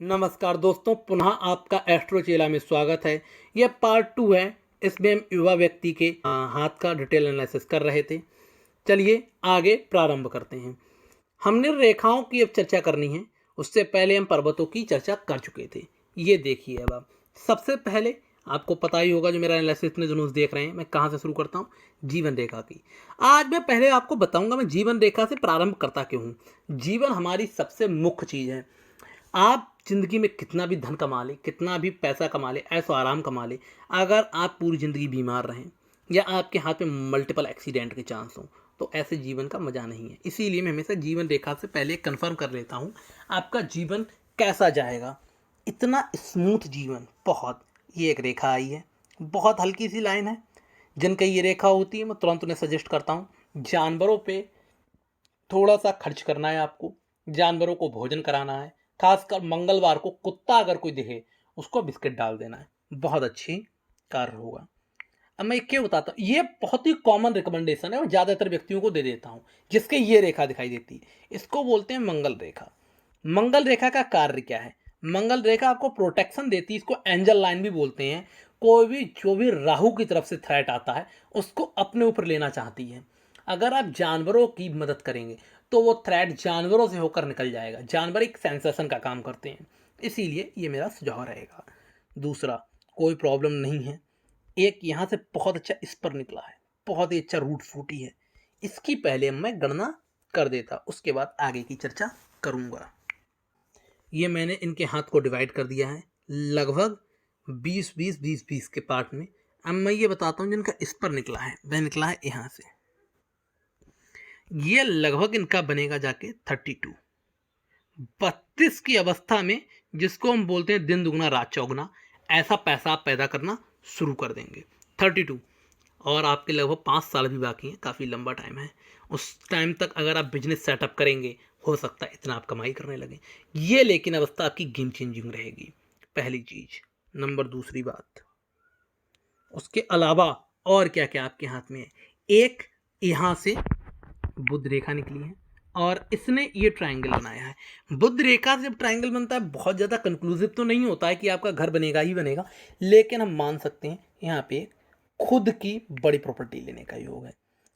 नमस्कार दोस्तों, पुनः आपका एस्ट्रो चेला में स्वागत है। यह पार्ट 2 है। इसमें हम युवा व्यक्ति के हाथ का डिटेल एनालिसिस कर रहे थे। चलिए आगे प्रारंभ करते हैं। हमने रेखाओं की अब चर्चा करनी है। उससे पहले हम पर्वतों की चर्चा कर चुके थे। ये देखिए, अब आप सबसे पहले आपको पता ही होगा, जो मेरा एनालिसिस इतने जुनून देख रहे हैं, मैं कहाँ से शुरू करता हूँ? जीवन रेखा की। आज मैं पहले आपको बताऊंगा मैं जीवन रेखा से प्रारंभ करता क्यों हूँ। जीवन हमारी सबसे मुख्य चीज़ है। आप ज़िंदगी में कितना भी धन कमा लें, कितना भी पैसा कमा लें, ऐशो आराम कमा लें, अगर आप पूरी ज़िंदगी बीमार रहें या आपके हाथ में मल्टीपल एक्सीडेंट के चांस हों, तो ऐसे जीवन का मज़ा नहीं है। इसीलिए मैं हमेशा जीवन रेखा से पहले कंफर्म कर लेता हूँ आपका जीवन कैसा जाएगा। इतना स्मूथ जीवन, बहुत। ये एक रेखा आई है, बहुत हल्की सी लाइन है। जिनका ये रेखा होती है, मैं तुरंत उन्हें सजेस्ट करता हूँ, जानवरों पे थोड़ा सा खर्च करना है आपको। जानवरों को भोजन कराना है। खासकर मंगलवार को कुत्ता अगर कोई दिखे, उसको बिस्किट डाल देना है, बहुत अच्छी कार्य होगा। अब मैं क्यों बताता हूँ, ये बहुत ही कॉमन रिकमेंडेशन है और ज़्यादातर व्यक्तियों को दे देता हूँ जिसके ये रेखा दिखाई देती है। इसको बोलते हैं मंगल रेखा। मंगल रेखा का कार्य क्या है? मंगल रेखा आपको प्रोटेक्शन देती है। इसको एंजल लाइन भी बोलते हैं। कोई भी जो भी राहु की तरफ से थ्रेट आता है, उसको अपने ऊपर लेना चाहती है। अगर आप जानवरों की मदद करेंगे तो वो थ्रेट जानवरों से होकर निकल जाएगा। जानवर एक सेंसेशन का काम करते हैं, इसीलिए ये मेरा सुझाव रहेगा। दूसरा, कोई प्रॉब्लम नहीं है। एक यहाँ से बहुत अच्छा स्पर निकला है, बहुत ही अच्छा रूट फूटी है। इसकी पहले मैं गणना कर देता, उसके बाद आगे की चर्चा करूँगा। ये मैंने इनके हाथ को डिवाइड कर दिया है लगभग 20-20-20-20 के पार्ट में। अब मैं ये बताता हूँ, जिनका स्पर निकला है वह निकला है यहाँ से। ये लगभग इनका बनेगा जाके 32। 32 की अवस्था में, जिसको हम बोलते हैं दिन दुगना रात चौगुना, ऐसा पैसा आप पैदा करना शुरू कर देंगे। 32, और आपके लगभग 5 साल भी बाकी हैं, काफ़ी लंबा टाइम है। उस टाइम तक अगर आप बिजनेस सेटअप करेंगे, हो सकता है इतना आप कमाई करने लगें। ये लेकिन अवस्था आपकी गेम चेंजिंग रहेगी, पहली चीज़। नंबर दूसरी बात, उसके अलावा और क्या क्या आपके हाथ में है? एक यहाँ से बुध रेखा निकली है और इसने ये ट्रायंगल बनाया है। बुध रेखा से जब ट्रायंगल बनता है, बहुत ज़्यादा कंक्लूसिव तो नहीं होता है कि आपका घर बनेगा ही बनेगा, लेकिन हम मान सकते हैं यहाँ पे खुद की बड़ी प्रॉपर्टी लेने का योग है।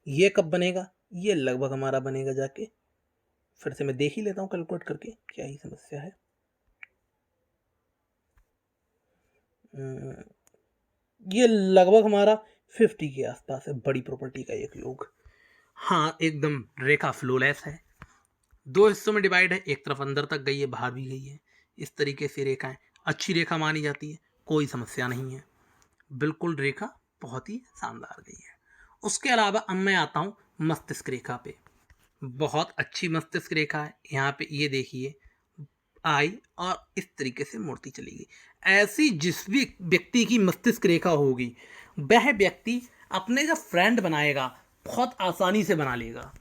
ये कब बनेगा? ये लगभग हमारा बनेगा जाके, फिर से मैं देख ही लेता हूँ कैलकुलेट करके, क्या ही समस्या है। ये लगभग हमारा 50 के आसपास है, बड़ी प्रॉपर्टी का एक योग। हाँ, एकदम रेखा फ्लोलेस है। 2 हिस्सों में डिवाइड है, एक तरफ अंदर तक गई है, बाहर भी गई है। इस तरीके से रेखाएं अच्छी रेखा मानी जाती है, कोई समस्या नहीं है। बिल्कुल रेखा बहुत ही शानदार गई है। उसके अलावा अब मैं आता हूँ मस्तिष्क रेखा पे। बहुत अच्छी मस्तिष्क रेखा है। यहाँ पे ये देखिए, आई और इस तरीके से मूर्ति चली गई। ऐसी जिस भी व्यक्ति की मस्तिष्क रेखा होगी, वह व्यक्ति अपने जब फ्रेंड बनाएगा, बहुत आसानी से बना लेगा।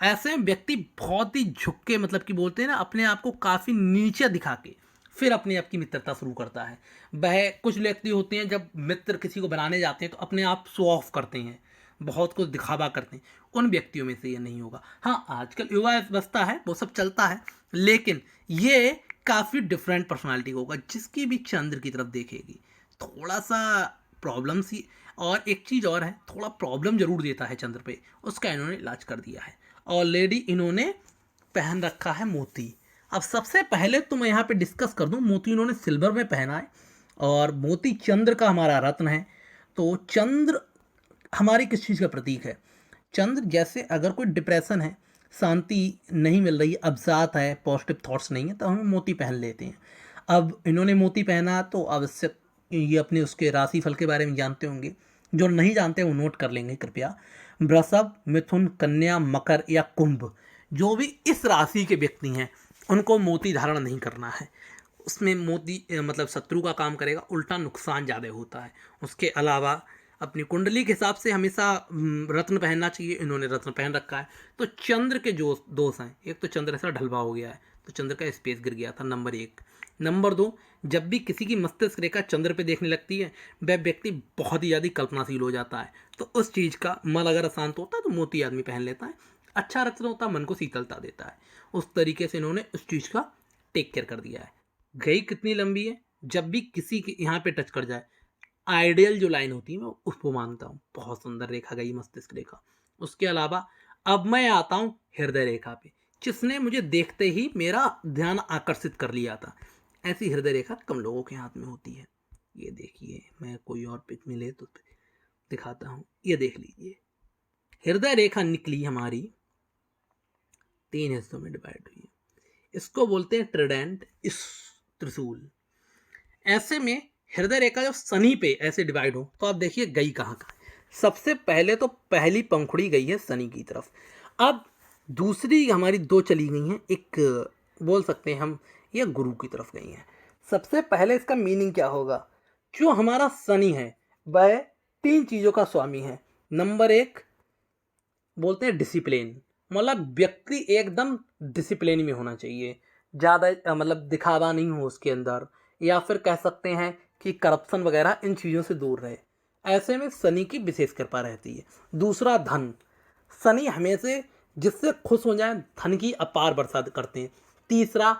ऐसे व्यक्ति बहुत ही झुक के, मतलब कि बोलते हैं ना, अपने आप को काफ़ी नीचे दिखा के फिर अपने आप की मित्रता शुरू करता है। वह कुछ व्यक्ति होते हैं, जब मित्र किसी को बनाने जाते हैं तो अपने आप शो ऑफ करते हैं, बहुत कुछ दिखावा करते हैं। उन व्यक्तियों में से ये नहीं होगा। हाँ, आजकल युवा अवस्था है, वो सब चलता है, लेकिन ये काफ़ी डिफरेंट पर्सनालिटी होगा। जिसकी भी चंद्र की तरफ देखेगी, थोड़ा सा प्रॉब्लम सी, और एक चीज़ और है, थोड़ा प्रॉब्लम जरूर देता है चंद्र पे, उसका इन्होंने इलाज कर दिया है। ऑलरेडी इन्होंने पहन रखा है मोती। अब सबसे पहले तो मैं यहाँ पे डिस्कस कर दूं, मोती इन्होंने सिल्वर में पहना है, और मोती चंद्र का हमारा रत्न है। तो चंद्र हमारी किस चीज़ का प्रतीक है? चंद्र जैसे अगर कोई डिप्रेशन है, शांति नहीं मिल रही है, अवसाद है, पॉजिटिव थॉट्स नहीं है, तो हम मोती पहन लेते हैं। अब इन्होंने मोती पहना तो आवश्यक, ये अपने उसके राशिफल के बारे में जानते होंगे। जो नहीं जानते वो नोट कर लेंगे कृपया। वृषभ, मिथुन, कन्या, मकर या कुंभ, जो भी इस राशि के व्यक्ति हैं, उनको मोती धारण नहीं करना है। उसमें मोती मतलब शत्रु का काम करेगा, उल्टा नुकसान ज़्यादा होता है। उसके अलावा अपनी कुंडली के हिसाब से हमेशा रत्न पहनना चाहिए। इन्होंने रत्न पहन रखा है। तो चंद्र के जो दोष हैं, एक तो चंद्र ऐसा ढलवा हो गया है, तो चंद्र का स्पेस गिर गया था, नंबर 1। नंबर 2, जब भी किसी की मस्तिष्क रेखा चंद्र पे देखने लगती है, वह व्यक्ति बहुत ही ज़्यादा कल्पनाशील हो जाता है। तो उस चीज़ का मन अगर अशांत होता है तो मोती आदमी पहन लेता है। अच्छा रत्न होता है, मन को शीतलता देता है। उस तरीके से इन्होंने उस चीज़ का टेक केयर कर दिया है। गई कितनी लंबी है, जब भी किसी के यहाँ पे टच कर जाए, आइडियल जो लाइन होती है मैं उसको मानता हूँ। बहुत सुंदर रेखा गई, मस्तिष्क रेखा। उसके अलावा अब मैं आता हूँ हृदय रेखा पे, जिसने मुझे देखते ही मेरा ध्यान आकर्षित कर लिया था। ऐसी हृदय रेखा कम लोगों के हाथ में होती है। ये देखिए, मैं कोई और पिक मिले तो दिखाता हूँ। ये देख लीजिए, हृदय रेखा निकली हमारी, 3 हिस्सों में डिवाइड हुई है। इसको बोलते हैं ट्रिडेंट, इस त्रिशूल। ऐसे में हृदय रेखा जब शनि पे ऐसे डिवाइड हो तो आप देखिए गई कहाँ कहाँ। सबसे पहले तो पहली पंखुड़ी गई है शनि की तरफ। अब दूसरी हमारी 2 चली गई हैं, एक बोल सकते हैं हम ये गुरु की तरफ गई हैं। सबसे पहले इसका मीनिंग क्या होगा, जो हमारा शनि है वह 3 चीज़ों का स्वामी है। नंबर 1 बोलते हैं डिसिप्लिन, मतलब व्यक्ति एकदम डिसिप्लिन में होना चाहिए, ज़्यादा मतलब दिखावा नहीं हो उसके अंदर, या फिर कह सकते हैं कि करप्शन वगैरह इन चीज़ों से दूर रहे। ऐसे में शनि की विशेष कृपा रहती है। दूसरा धन, शनि हमेशा जिससे खुश हो जाए धन की अपार बरसात करते हैं। तीसरा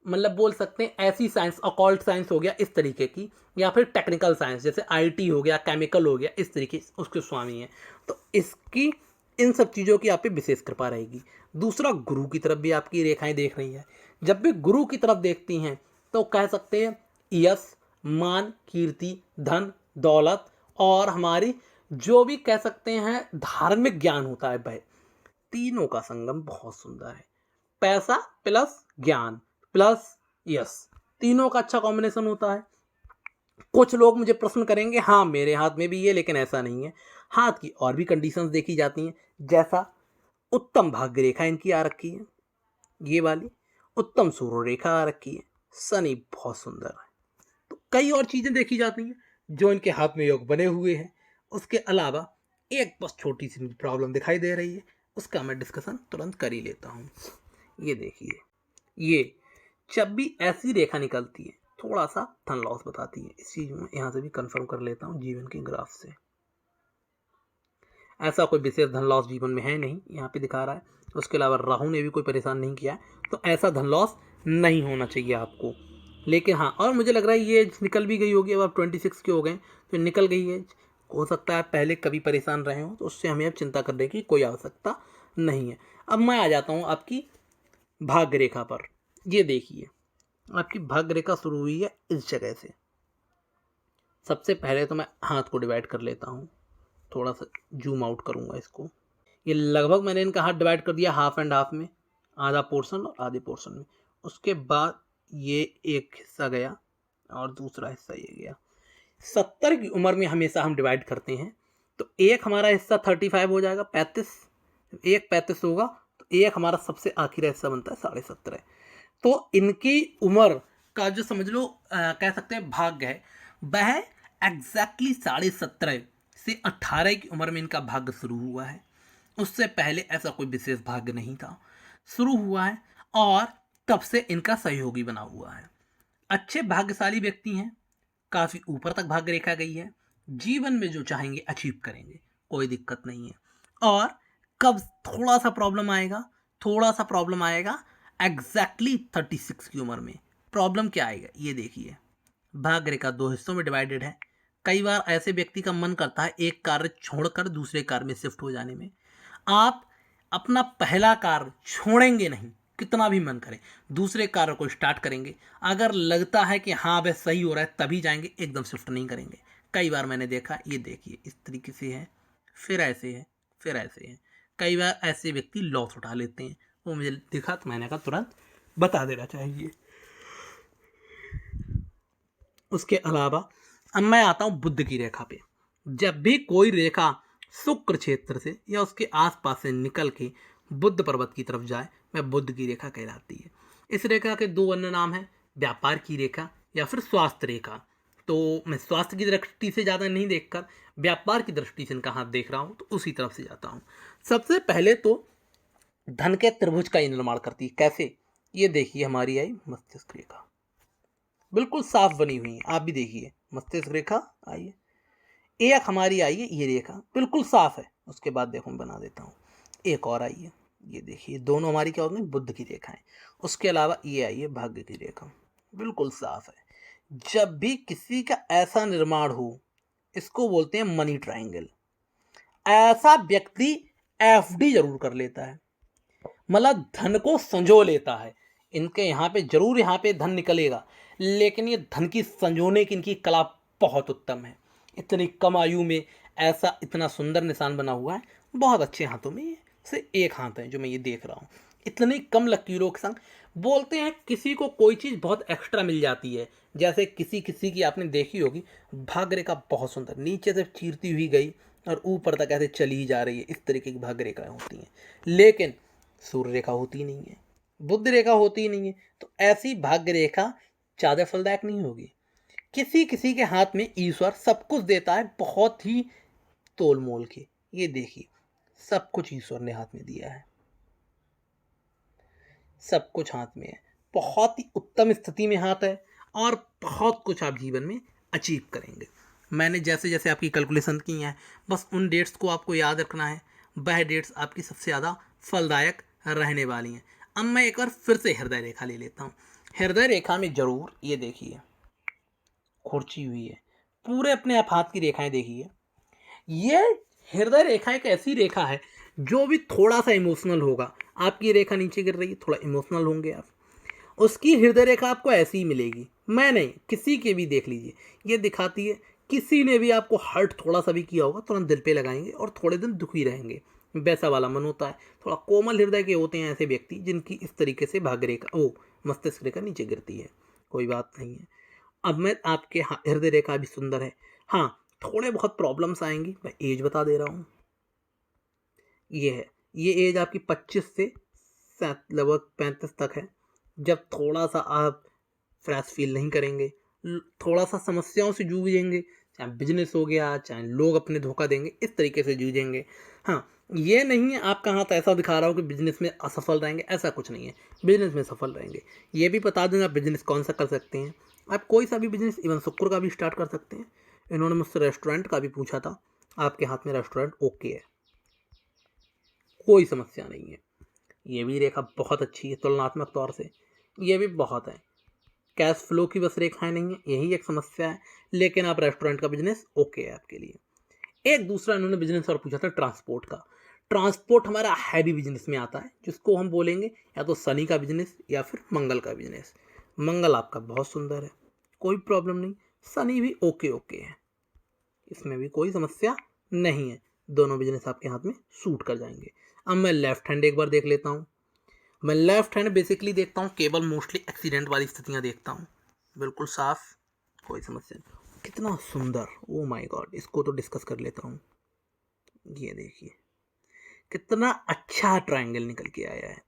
मतलब बोल सकते हैं ऐसी साइंस, अकॉल्ट साइंस हो गया इस तरीके की, या फिर टेक्निकल साइंस जैसे आईटी हो गया, केमिकल हो गया, इस तरीके उसके स्वामी हैं। तो इसकी इन सब चीज़ों की आप पे विशेष कृपा रहेगी। दूसरा गुरु की तरफ भी आपकी रेखाएं देख रही हैं। जब भी गुरु की तरफ देखती हैं तो कह सकते हैं यश, मान, कीर्ति, धन, दौलत और हमारी जो भी कह सकते हैं धार्मिक ज्ञान होता है वह तीनों का संगम बहुत सुंदर है। पैसा प्लस ज्ञान प्लस यश, तीनों का अच्छा कॉम्बिनेशन होता है। कुछ लोग मुझे प्रश्न करेंगे, हाँ मेरे हाथ में भी ये, लेकिन ऐसा नहीं है। हाथ की और भी कंडीशंस देखी जाती हैं, जैसा उत्तम भाग्य रेखा इनकी आ रखी है, ये वाली उत्तम सूर्य रेखा आ रखी है, शनि बहुत सुंदर है। तो कई और चीज़ें देखी जाती हैं जो इनके हाथ में योग बने हुए हैं। उसके अलावा एक बस छोटी सी प्रॉब्लम दिखाई दे रही है, उसका मैं डिस्कशन तुरंत कर ही लेता हूँ। ये देखिए, ये जब भी ऐसी रेखा निकलती है थोड़ा सा धन लॉस बताती है। इस चीज़ में यहाँ से भी कंफर्म कर लेता हूँ जीवन के ग्राफ से। ऐसा कोई विशेष धन लॉस जीवन में है नहीं, यहाँ पे दिखा रहा है। उसके अलावा राहु ने भी कोई परेशान नहीं किया है, तो ऐसा धन लॉस नहीं होना चाहिए आपको। लेकिन हाँ, और मुझे लग रहा है ये एज निकल भी गई होगी, अब आप 26 के हो गए तो निकल गई एज। हो सकता है पहले कभी परेशान रहे हो, तो उससे हमें अब चिंता करने की कोई आवश्यकता नहीं है। अब मैं आ जाता हूँ आपकी भाग्य रेखा पर। ये देखिए, आपकी भाग्य रेखा शुरू हुई है इस जगह से। सबसे पहले तो मैं हाथ को डिवाइड कर लेता हूँ, थोड़ा सा जूम आउट करूँगा इसको। ये लगभग मैंने इनका हाथ डिवाइड कर दिया हाफ एंड हाफ में, आधा पोर्शन और आधे पोर्शन में। उसके बाद ये एक हिस्सा गया और दूसरा हिस्सा ये गया। 70 की उम्र में हमेशा हम डिवाइड करते हैं, तो एक हमारा हिस्सा 35 हो जाएगा, 35, एक 35 होगा, तो एक हमारा सबसे आखिरी हिस्सा बनता है 17.5। तो इनकी उम्र का जो समझ लो कह सकते हैं भाग्य है, वह एग्जैक्टली 17.5 से 18 की उम्र में इनका भाग्य शुरू हुआ है। उससे पहले ऐसा कोई विशेष भाग्य नहीं था, शुरू हुआ है और तब से इनका सहयोगी बना हुआ है। अच्छे भाग्यशाली व्यक्ति हैं, काफ़ी ऊपर तक भाग्य रेखा गई है, जीवन में जो चाहेंगे अचीव करेंगे, कोई दिक्कत नहीं है। और कब थोड़ा सा प्रॉब्लम आएगा, थोड़ा सा प्रॉब्लम आएगा एग्जैक्टली 36 की उम्र में। प्रॉब्लम क्या आएगा ये देखिए, भाग्य रेखा 2 हिस्सों में डिवाइडेड है। कई बार ऐसे व्यक्ति का मन करता है एक कार्य छोड़कर दूसरे कार्य में शिफ्ट हो जाने में। आप अपना पहला कार्य छोड़ेंगे नहीं, कितना भी मन करे, दूसरे कार्य को स्टार्ट करेंगे। अगर लगता है कि हाँ वह सही हो रहा है तभी जाएंगे, एकदम शिफ्ट नहीं करेंगे। कई बार मैंने देखा, ये देखिए इस तरीके से है, फिर ऐसे है, फिर ऐसे है। कई बार ऐसे व्यक्ति लॉस उठा लेते हैं, वो मुझे दिखा तो मैंने कहा तुरंत बता देना चाहिए। उसके अलावा अब मैं आता हूँ बुध की रेखा पे। जब भी कोई रेखा शुक्र क्षेत्र से या उसके आसपास से निकल के बुध पर्वत की तरफ जाए, वह बुध की रेखा कहलाती है। इस रेखा के 2 अन्य नाम हैं, व्यापार की रेखा या फिर स्वास्थ्य रेखा। तो मैं स्वास्थ्य की दृष्टि से ज़्यादा नहीं देखकर व्यापार की दृष्टि से इनका हाथ देख रहा हूँ, तो उसी तरफ से जाता हूँ। सबसे पहले तो धन के त्रिभुज का निर्माण करती है। कैसे, ये देखिए हमारी आई मस्तिष्क रेखा, बिल्कुल साफ बनी हुई है। आप भी देखिए मस्तिष्क रेखा आई है, एक हमारी आई है ये रेखा बिल्कुल साफ है। उसके बाद देखो मैं बना देता हूँ, एक और आई है, ये देखिए दोनों हमारी क्या हो गई बुध की रेखा है। उसके अलावा ये आई है भाग्य की रेखा, बिल्कुल साफ है। जब भी किसी का ऐसा निर्माण हो, इसको बोलते हैं मनी ट्रायंगल। ऐसा व्यक्ति एफडी जरूर कर लेता है, मतलब धन को संजो लेता है। इनके यहाँ पे जरूर यहाँ पे धन निकलेगा, लेकिन ये धन की संजोने की इनकी कला बहुत उत्तम है। इतनी कम आयु में ऐसा इतना सुंदर निशान बना हुआ है। बहुत अच्छे हाथों में ये से एक हाथ है जो मैं ये देख रहा हूँ। इतनी कम लकीरों के संग बोलते हैं किसी को कोई चीज़ बहुत एक्स्ट्रा मिल जाती है। जैसे किसी किसी की आपने देखी होगी भाग रेखा बहुत सुंदर नीचे से चीरती हुई गई और ऊपर तक ऐसे चली ही जा रही है, इस तरीके की भाग रेखाएं होती हैं। लेकिन सूर्य रेखा होती नहीं है, बुध रेखा होती नहीं है, तो ऐसी भाग्य रेखा ज़्यादा फलदायक नहीं होगी। किसी किसी के हाथ में ईश्वर सब कुछ देता है, बहुत ही तोल मोल के। ये देखिए सब कुछ ईश्वर ने हाथ में दिया है, सब कुछ हाथ में है, बहुत ही उत्तम स्थिति में हाथ है और बहुत कुछ आप जीवन में अचीव करेंगे। मैंने जैसे जैसे आपकी कैलकुलेशन की है, बस उन डेट्स को आपको याद रखना है। वह डेट्स आपकी सबसे ज़्यादा फलदायक रहने वाली हैं। अब मैं एक बार फिर से हृदय रेखा ले लेता हूँ। हृदय रेखा में जरूर ये देखिए खुरची हुई है, पूरे अपने आप हाथ की रेखाएं देखिए। ये हृदय रेखा एक ऐसी रेखा है जो भी थोड़ा सा इमोशनल होगा, आपकी रेखा नीचे गिर रही है, थोड़ा इमोशनल होंगे आप, उसकी हृदय रेखा आपको ऐसी ही मिलेगी। मैं नहीं, किसी के भी देख लीजिए, ये दिखाती है किसी ने भी आपको हर्ट थोड़ा सा भी किया होगा तुरंत दिल पे लगाएंगे और थोड़े दिन दुखी रहेंगे। वैसा वाला मन होता है। थोड़ा कोमल हृदय के होते हैं ऐसे व्यक्ति जिनकी इस तरीके से भाग्य रेखा मस्तिष्क रेखा नीचे गिरती है। कोई बात नहीं है। अब मैं आपके हृदय रेखा भी सुंदर है। हाँ, थोड़े बहुत प्रॉब्लम्स आएंगी। मैं एज बता दे रहा हूँ, ये है, ये एज आपकी 25 से लगभग 35 तक है। जब थोड़ा सा आप फ्रेश फील नहीं करेंगे, थोड़ा सा समस्याओं से जूझेंगे, चाहे बिजनेस हो गया, चाहे लोग अपने धोखा देंगे, इस तरीके से जूझेंगे। हाँ, ये नहीं है आपका हाथ ऐसा दिखा रहा हो कि बिजनेस में असफल रहेंगे, ऐसा कुछ नहीं है। बिजनेस में सफल रहेंगे। ये भी बता दूंगा बिजनेस कौन सा कर सकते हैं आप, कोई सा भी बिजनेस, इवन शुक्र का भी स्टार्ट कर सकते हैं। इन्होंने मुझसे रेस्टोरेंट का भी पूछा था, आपके हाथ में रेस्टोरेंट ओके है, कोई समस्या नहीं है। ये भी रेखा बहुत अच्छी है तुलनात्मक तौर से, ये भी बहुत है। कैश फ्लो की बस रेखाएं नहीं है, यही एक समस्या है, लेकिन आप रेस्टोरेंट का बिजनेस ओके है आपके लिए। एक दूसरा इन्होंने बिजनेस और पूछा था ट्रांसपोर्ट का। ट्रांसपोर्ट हमारा हैवी बिजनेस में आता है, जिसको हम बोलेंगे या तो शनि का बिजनेस या फिर मंगल का बिजनेस। मंगल आपका बहुत सुंदर है, कोई प्रॉब्लम नहीं। शनि भी ओके ओके है, इसमें भी कोई समस्या नहीं है। दोनों बिजनेस आपके हाथ में सूट कर जाएंगे। अब मैं लेफ्ट हैंड एक बार देख लेता हूँ। मैं लेफ्ट हैंड बेसिकली देखता हूँ, केवल मोस्टली एक्सीडेंट वाली स्थितियाँ देखता हूँ। बिल्कुल साफ, कोई समस्या नहीं। कितना सुंदर, ओ माय गॉड, इसको तो डिस्कस कर लेता हूँ। ये देखिए कितना अच्छा ट्रायंगल निकल के आया है।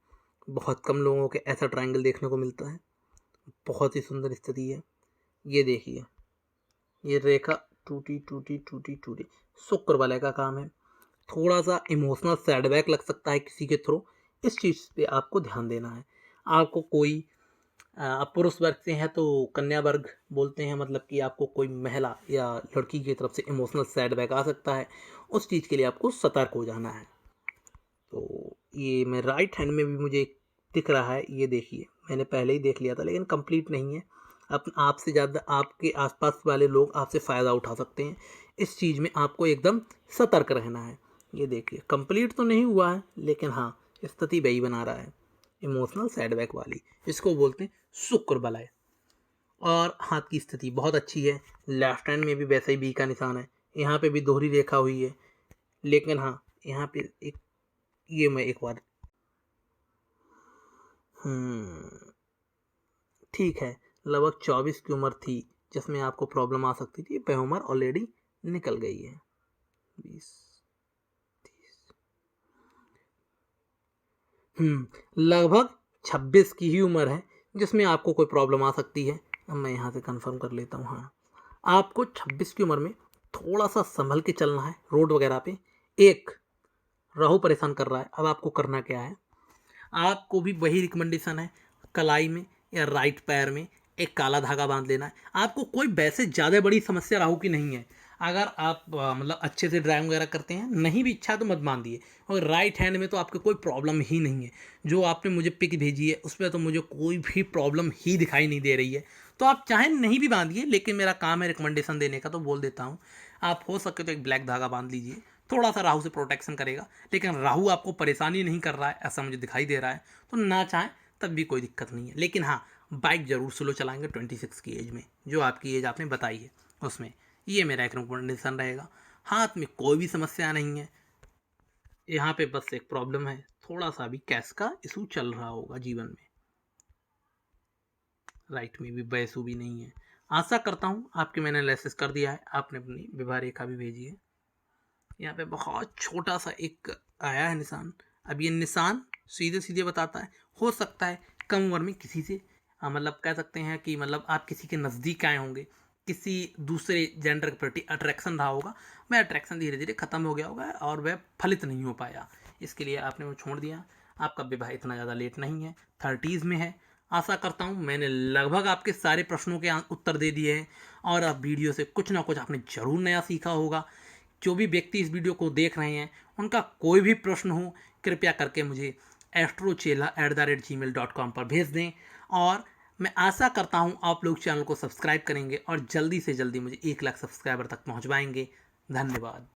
बहुत कम लोगों के ऐसा ट्रायंगल देखने को मिलता है। बहुत ही सुंदर स्थिति है। ये देखिए, ये रेखा टूटी टूटी टूटी टूटी, शुक्र वाले का काम है। थोड़ा सा इमोशनल सेटबैक लग सकता है किसी के थ्रू, इस चीज़ पे आपको ध्यान देना है। आपको कोई आप पुरुष वर्ग से हैं तो कन्या वर्ग बोलते हैं, मतलब कि आपको कोई महिला या लड़की की तरफ से इमोशनल सेटबैक आ सकता है, उस चीज़ के लिए आपको सतर्क हो जाना है। तो ये मैं राइट हैंड में भी मुझे दिख रहा है, ये देखिए मैंने पहले ही देख लिया था लेकिन कंप्लीट नहीं है। आपसे ज़्यादा आपके आसपास वाले लोग आपसे फ़ायदा उठा सकते हैं, इस चीज़ में आपको एकदम सतर्क रहना है। ये देखिए कंप्लीट तो नहीं हुआ है, लेकिन हाँ स्थिति वही बना रहा है, इमोशनल सेटबैक वाली, इसको बोलते हैं शुक्र बलय। और हाथ की स्थिति बहुत अच्छी है। लेफ्ट हैंड में भी वैसे ही बी का निशान है, यहाँ पे भी दोहरी रेखा हुई है, लेकिन हाँ यहाँ पे एक, ये मैं एक बार ठीक है, लगभग 24 की उम्र थी जिसमें आपको प्रॉब्लम आ सकती थी, वह उम्र ऑलरेडी निकल गई है। 20 30 लगभग 26 की ही उम्र है जिसमें आपको कोई प्रॉब्लम आ सकती है। अब मैं यहाँ से कंफर्म कर लेता हूँ। हाँ, आपको 26 की उम्र में थोड़ा सा संभल के चलना है रोड वगैरह पे। एक राहु परेशान कर रहा है, अब आपको करना क्या है, आपको भी वही रिकमेंडेशन है, कलाई में या राइट पैर में एक काला धागा बांध लेना है। आपको कोई वैसे ज़्यादा बड़ी समस्या राहु की नहीं है, अगर आप मतलब अच्छे से ड्राइविंग वगैरह करते हैं, नहीं भी इच्छा तो मत बांधिए। और राइट हैंड में तो आपको कोई प्रॉब्लम ही नहीं है। जो आपने मुझे पिक भेजी है उस पर तो मुझे कोई भी प्रॉब्लम ही दिखाई नहीं दे रही है। तो आप चाहे नहीं भी बांधिए, लेकिन मेरा काम है रिकमेंडेशन देने का, तो बोल देता हूँ आप हो सके तो एक ब्लैक धागा बांध लीजिए। थोड़ा सा राहु से प्रोटेक्शन करेगा, लेकिन राहु आपको परेशानी नहीं कर रहा है ऐसा मुझे दिखाई दे रहा है, तो ना चाहें तब भी कोई दिक्कत नहीं है। लेकिन हाँ, बाइक ज़रूर स्लो चलाएंगे 26 की एज में, जो आपकी एज आपने बताई है उसमें। ये मेरा एक रिकमेंडेशन रहेगा। हाथ में कोई भी समस्या नहीं है। यहाँ पे बस एक प्रॉब्लम है, थोड़ा सा भी कैश का इशू चल रहा होगा जीवन में। राइट में भी बैसू भी नहीं है। आशा करता हूँ आपके मैंने एनालिसिस कर दिया है। आपने अपनी विवाह रेखा भी भेजी है। यहाँ पे बहुत छोटा सा एक आया है निशान। अब ये निशान सीधे सीधे बताता है, हो सकता है कम उम्र में किसी से मतलब कह सकते हैं कि मतलब आप किसी के नज़दीक आए होंगे, किसी दूसरे जेंडर के प्रति अट्रैक्शन रहा होगा। वह अट्रैक्शन धीरे धीरे ख़त्म हो गया होगा और वह फलित नहीं हो पाया, इसके लिए आपने वो छोड़ दिया। आपका विवाह इतना ज़्यादा लेट नहीं है, 30s में है। आशा करता हूँ मैंने लगभग आपके सारे प्रश्नों के उत्तर दे दिए हैं, और अब वीडियो से कुछ ना कुछ आपने ज़रूर नया सीखा होगा। जो भी व्यक्ति इस वीडियो को देख रहे हैं, उनका कोई भी प्रश्न हो कृपया करके मुझे astrochela@gmail.com पर भेज दें। और मैं आशा करता हूँ आप लोग चैनल को सब्सक्राइब करेंगे और जल्दी से जल्दी मुझे 1 लाख सब्सक्राइबर तक पहुँचवाएंगे। धन्यवाद।